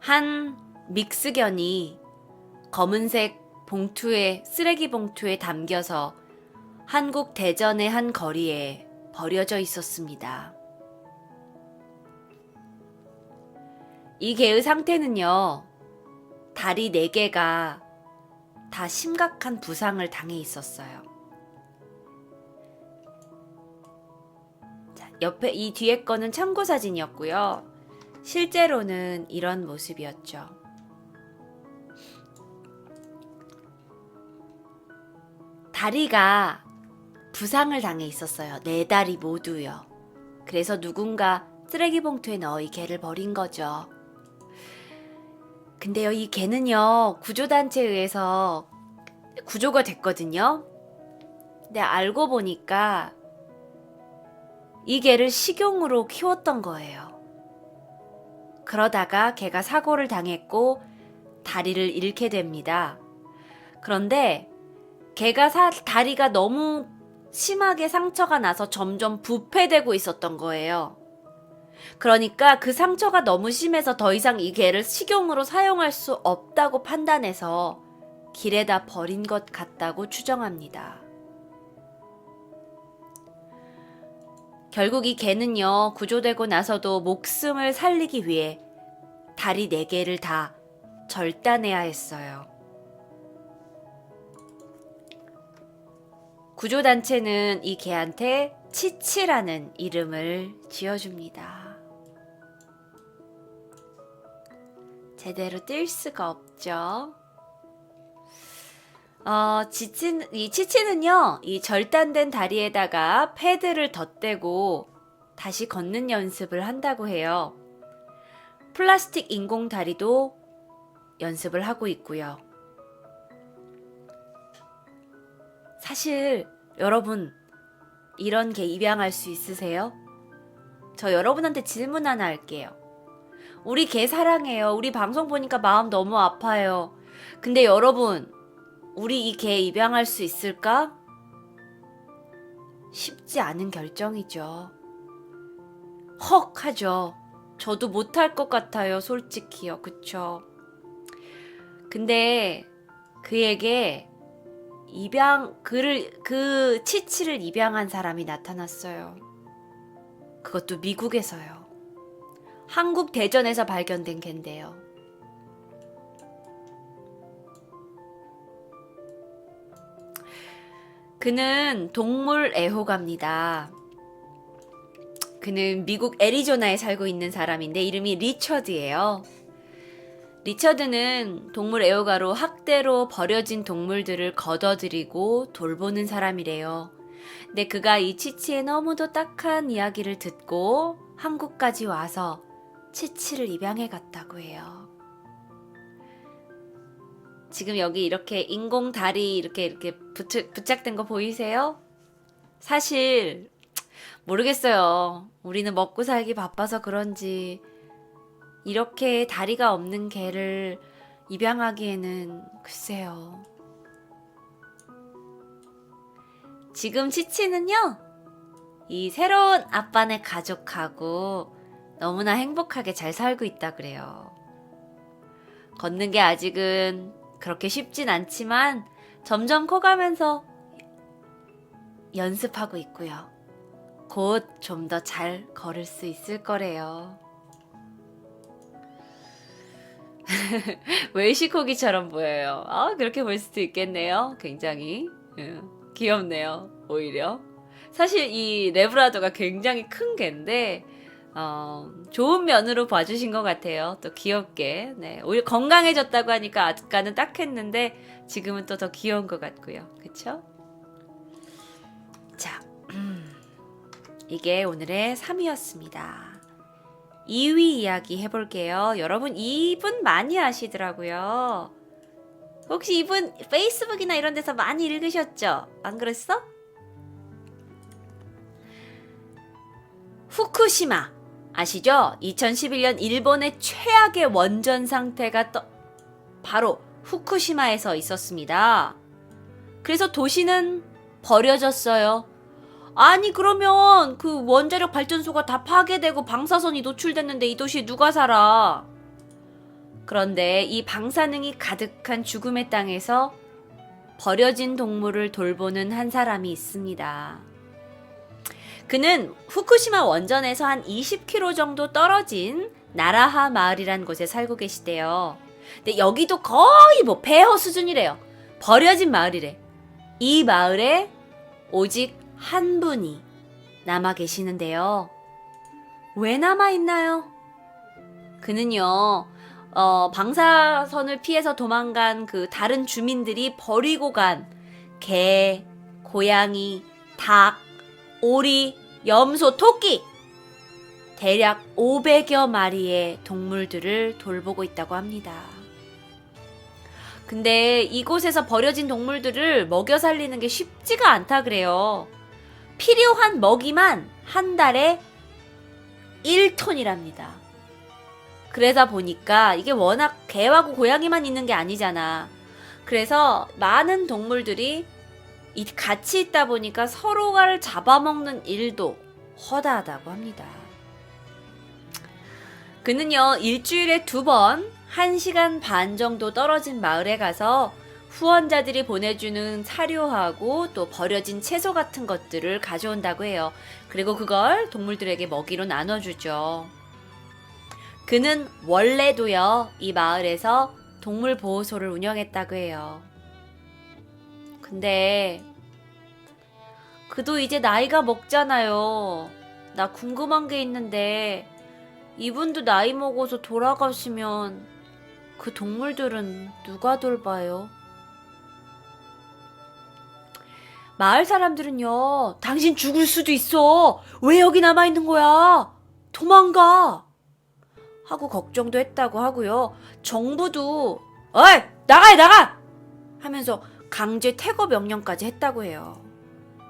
한 믹스견이 검은색 봉투에, 쓰레기 봉투에 담겨서 한국 대전의 한 거리에 버려져 있었습니다. 이 개의 상태는요, 다리 4개가 다 심각한 부상을 당해 있었어요. 자, 옆에 이 뒤에 거는 참고 사진이었고요. 실제로는 이런 모습이었죠. 다리가 부상을 당해 있었어요. 4다리 모두요. 그래서 누군가 쓰레기 봉투에 넣어 이 개를 버린 거죠. 근데요, 이 개는요, 구조단체에 의해서 구조가 됐거든요. 근데 알고 보니까 이 개를 식용으로 키웠던 거예요. 그러다가 개가 사고를 당했고 다리를 잃게 됩니다. 그런데 개가 다리가 너무 심하게 상처가 나서 점점 부패되고 있었던 거예요. 그러니까 그 상처가 너무 심해서 더 이상 이 개를 식용으로 사용할 수 없다고 판단해서 길에다 버린 것 같다고 추정합니다. 결국 이 개는요, 구조되고 나서도 목숨을 살리기 위해 다리 4개를 다 절단해야 했어요. 구조단체는 이 개한테 치치라는 이름을 지어줍니다. 제대로 뛸 수가 없죠. 이 치치는요, 이 절단된 다리에다가 패드를 덧대고 다시 걷는 연습을 한다고 해요. 플라스틱 인공 다리도 연습을 하고 있고요. 사실 여러분, 이런 개 입양할 수 있으세요? 저 여러분한테 질문 하나 할게요. 우리 개 사랑해요. 우리 방송 보니까 마음 너무 아파요. 근데 여러분, 우리 이 개 입양할 수 있을까? 쉽지 않은 결정이죠. 헉 하죠. 저도 못할 것 같아요. 솔직히요. 그쵸? 근데 그에게 그 치치를 입양한 사람이 나타났어요. 그것도 미국에서요. 한국 대전에서 발견된 개인데요. 그는 동물 애호가입니다. 그는 미국 애리조나에 살고 있는 사람인데 이름이 리처드예요. 리처드는 동물 애호가로 학대로 버려진 동물들을 걷어들이고 돌보는 사람이래요. 근데 그가 이 치치의 너무도 딱한 이야기를 듣고 한국까지 와서 치치를 입양해 갔다고 해요. 지금 여기 이렇게 인공 다리 이렇게 부착된 거 보이세요? 사실 모르겠어요. 우리는 먹고 살기 바빠서 그런지 이렇게 다리가 없는 개를 입양하기에는 글쎄요. 지금 치치는요, 이 새로운 아빠네 가족하고 너무나 행복하게 잘 살고 있다 그래요. 걷는 게 아직은 그렇게 쉽진 않지만 점점 커가면서 연습하고 있고요. 곧 좀 더 잘 걸을 수 있을 거래요. 웰시코기처럼 보여요. 그렇게 볼 수도 있겠네요. 굉장히 귀엽네요. 오히려 사실 이 레브라도가 굉장히 큰 개인데 좋은 면으로 봐주신 것 같아요. 또 귀엽게. 네, 오히려 건강해졌다고 하니까 아까는 딱했는데 지금은 또 더 귀여운 것 같고요. 그쵸? 자, 이게 오늘의 3위였습니다. 2위 이야기 해볼게요. 여러분 이분 많이 아시더라고요. 혹시 이분 페이스북이나 이런 데서 많이 읽으셨죠? 안 그랬어? 후쿠시마 아시죠? 2011년 일본의 최악의 원전 상태가 바로 후쿠시마에서 있었습니다. 그래서 도시는 버려졌어요. 아니 그러면 그 원자력 발전소가 다 파괴되고 방사선이 노출됐는데 이 도시에 누가 살아? 그런데 이 방사능이 가득한 죽음의 땅에서 버려진 동물을 돌보는 한 사람이 있습니다. 그는 후쿠시마 원전에서 한 20km 정도 떨어진 나라하 마을이란 곳에 살고 계시대요. 근데 여기도 거의 뭐 폐허 수준이래요. 버려진 마을이래. 이 마을에 오직 한 분이 남아 계시는데요. 왜 남아 있나요? 그는요, 방사선을 피해서 도망간 그 다른 주민들이 버리고 간 개, 고양이, 닭, 오리, 염소, 토끼 대략 500여 마리의 동물들을 돌보고 있다고 합니다. 근데 이곳에서 버려진 동물들을 먹여 살리는 게 쉽지가 않다 그래요. 필요한 먹이만 한 달에 1톤이랍니다. 그러다 보니까 이게 워낙 개하고 고양이만 있는 게 아니잖아. 그래서 많은 동물들이 같이 있다 보니까 서로를 잡아먹는 일도 허다하다고 합니다. 그는요, 일주일에 2번 1시간 반 정도 떨어진 마을에 가서 후원자들이 보내주는 사료하고 또 버려진 채소 같은 것들을 가져온다고 해요. 그리고 그걸 동물들에게 먹이로 나눠주죠. 그는 원래도요, 이 마을에서 동물보호소를 운영했다고 해요. 근데 그도 이제 나이가 먹잖아요. 나 궁금한 게 있는데 이분도 나이 먹어서 돌아가시면 그 동물들은 누가 돌봐요? 마을 사람들은요, 당신 죽을 수도 있어. 왜 여기 남아있는 거야? 도망가. 하고 걱정도 했다고 하고요. 정부도 어이 나가! 하면서 강제 퇴거 명령까지 했다고 해요.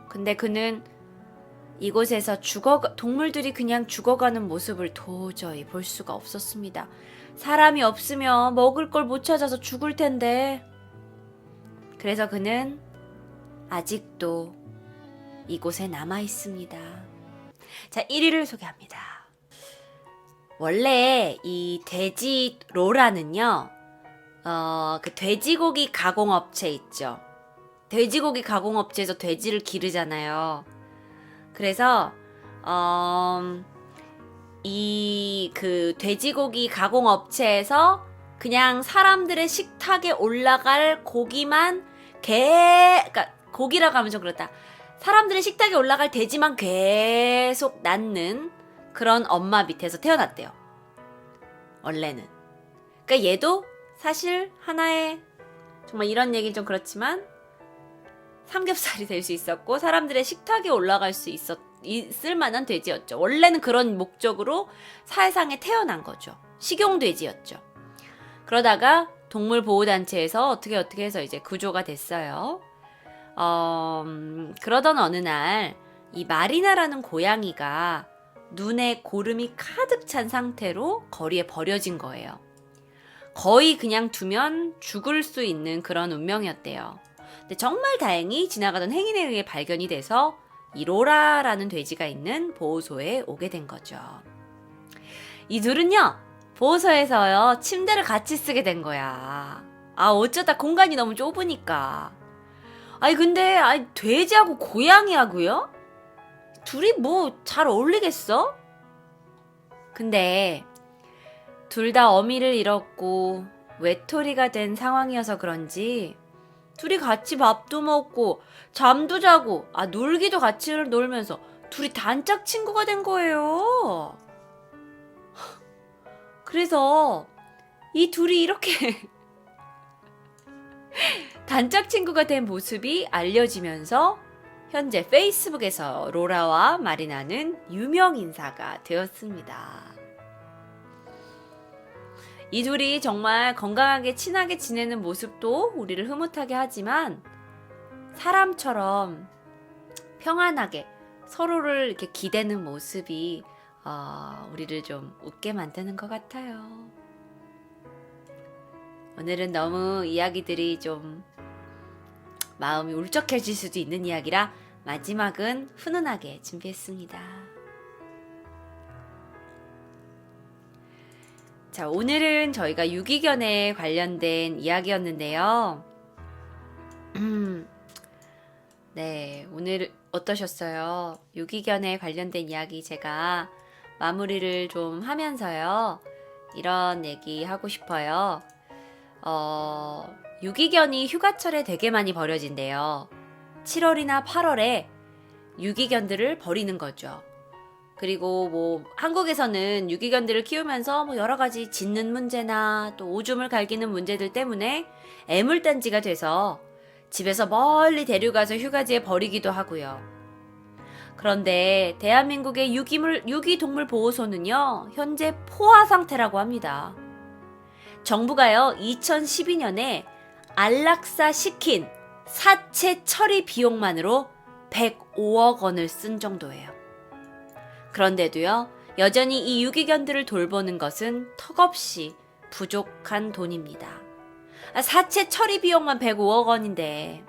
근데 그는 이곳에서 동물들이 그냥 죽어가는 모습을 도저히 볼 수가 없었습니다. 사람이 없으면 먹을 걸 못 찾아서 죽을 텐데. 그래서 그는 아직도 이곳에 남아 있습니다. 자, 1위를 소개합니다. 원래 이 돼지 로라는요, 그 돼지고기 가공업체 있죠. 돼지고기 가공업체에서 돼지를 기르잖아요. 그래서 이 그 돼지고기 가공업체에서 그냥 사람들의 식탁에 올라갈 고기만 그러니까 고기라고 하면 좀 그렇다. 사람들의 식탁에 올라갈 돼지만 계속 낳는 그런 엄마 밑에서 태어났대요. 원래는. 그러니까 얘도 사실 하나의 정말 이런 얘기는 좀 그렇지만 삼겹살이 될 수 있었고 사람들의 식탁에 올라갈 수 있을 만한 돼지였죠. 원래는 그런 목적으로 사회상에 태어난 거죠. 식용돼지였죠. 그러다가 동물보호단체에서 어떻게 해서 이제 구조가 됐어요. 그러던 어느 날 이 마리나라는 고양이가 눈에 고름이 가득 찬 상태로 거리에 버려진 거예요. 거의 그냥 두면 죽을 수 있는 그런 운명이었대요. 근데 정말 다행히 지나가던 행인에 의해 발견이 돼서 이 로라라는 돼지가 있는 보호소에 오게 된 거죠. 이 둘은요, 보호소에서요, 침대를 같이 쓰게 된 거야. 어쩌다 공간이 너무 좁으니까. 근데 돼지하고 고양이하고요? 둘이 뭐 잘 어울리겠어? 근데 둘 다 어미를 잃었고 외톨이가 된 상황이어서 그런지 둘이 같이 밥도 먹고 잠도 자고 놀기도 같이 놀면서 둘이 단짝 친구가 된 거예요. 그래서 이 둘이 이렇게 단짝 친구가 된 모습이 알려지면서 현재 페이스북에서 로라와 마리나는 유명 인사가 되었습니다. 이 둘이 정말 건강하게 친하게 지내는 모습도 우리를 흐뭇하게 하지만 사람처럼 평안하게 서로를 이렇게 기대는 모습이 우리를 좀 웃게 만드는 것 같아요. 오늘은 너무 이야기들이 좀 마음이 울적해질 수도 있는 이야기라 마지막은 훈훈하게 준비했습니다. 자, 오늘은 저희가 유기견에 관련된 이야기였는데요. 네, 오늘 어떠셨어요? 유기견에 관련된 이야기 제가 마무리를 좀 하면서요. 이런 얘기 하고 싶어요. 유기견이 휴가철에 되게 많이 버려진대요. 7월이나 8월에 유기견들을 버리는 거죠. 그리고 뭐 한국에서는 유기견들을 키우면서 뭐 여러 가지 짖는 문제나 또 오줌을 갈기는 문제들 때문에 애물단지가 돼서 집에서 멀리 데려가서 휴가지에 버리기도 하고요. 그런데 대한민국의 유기동물 보호소는요, 현재 포화 상태라고 합니다. 정부가요, 2012년에 안락사 시킨 사체 처리 비용만으로 105억 원을 쓴 정도예요. 그런데도요, 여전히 이 유기견들을 돌보는 것은 턱없이 부족한 돈입니다. 사체 처리 비용만 105억 원인데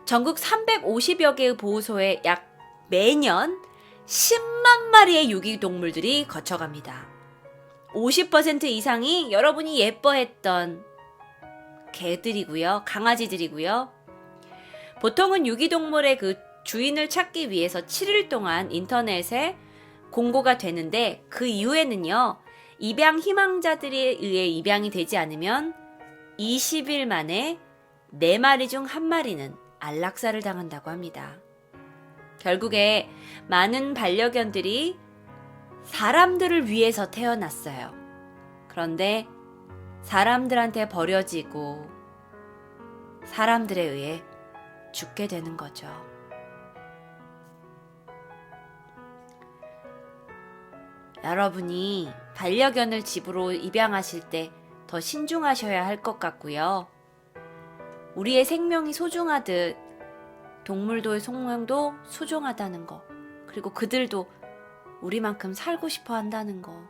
전국 350여 개의 보호소에 약 매년 10만 마리의 유기동물들이 거쳐갑니다. 50% 이상이 여러분이 예뻐했던 개들이고요, 강아지들이고요. 보통은 유기동물의 그 주인을 찾기 위해서 7일 동안 인터넷에 공고가 되는데 그 이후에는요, 입양 희망자들에 의해 입양이 되지 않으면 20일 만에 4마리 중 1마리는 안락사를 당한다고 합니다. 결국에 많은 반려견들이 사람들을 위해서 태어났어요. 그런데 사람들한테 버려지고 사람들에 의해 죽게 되는 거죠. 여러분이 반려견을 집으로 입양하실 때 더 신중하셔야 할 것 같고요. 우리의 생명이 소중하듯 동물도의 생명도 소중하다는 거, 그리고 그들도 우리만큼 살고 싶어 한다는 거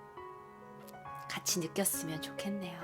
같이 느꼈으면 좋겠네요.